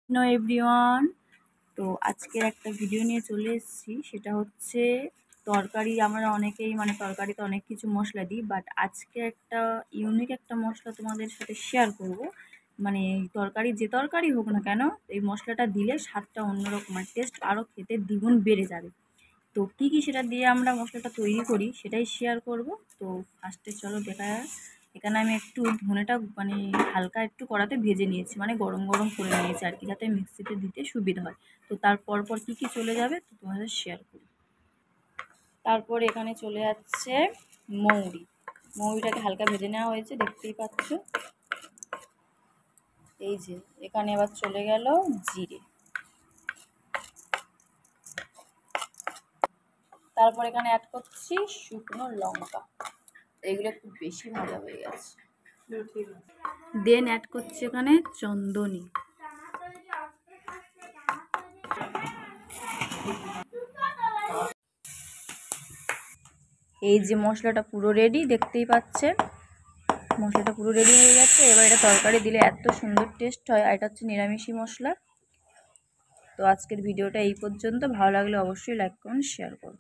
Hello everyone. তো আজকের একটা ভিডিও নিয়ে চলে এসেছি, সেটা হচ্ছে তরকারি। আমরা অনেকেই তরকারিতে অনেক কিছু মশলা দিই, বাট আজকে একটা ইউনিক একটা মশলা তোমাদের সাথে শেয়ার করব। তরকারি যে তরকারি হোক না কেন, এই মশলাটা দিলে স্বাদটা অন্যরকম, টেস্ট আরও খেতে দ্বিগুণ বেড়ে যাবে। তো কী কী সেটা দিয়ে আমরা মশলাটা তৈরি করি সেটাই শেয়ার করব। তো ফার্স্টে চলো দেখা যাক। এখানে আমি একটু ধনেটা হালকা একটু কড়াতে ভেজে নিয়েছি, গরম গরম করে নিয়েছি আর কি, যাতে মিক্সিতে দিতে সুবিধা হয়। তো তারপর কী কী চলে যাবে তো তোমাদের শেয়ার করি। তারপর এখানে চলে যাচ্ছে মৌরিটাকে হালকা ভেজে নেওয়া হয়েছে, দেখতেই পাচ্ছ। এই যে এখানে এবার চলে গেল জিরে। তারপর এখানে অ্যাড করছি শুকনো লঙ্কা, এগুলো একটু বেশি ভাজা হয়ে গেছে। দেন অ্যাড করছি এখানে চন্দনী। এই যে মশলাটা পুরো রেডি, দেখতেই পাচ্ছেন মশলাটা পুরো রেডি হয়ে গেছে। এবার এটা তরকারি দিলে এত সুন্দর টেস্ট হয়, আর এটা হচ্ছে নিরামিষি মশলা। তো আজকের ভিডিওটা এই পর্যন্ত। ভালো লাগলে অবশ্যই লাইক করুন, শেয়ার করুন।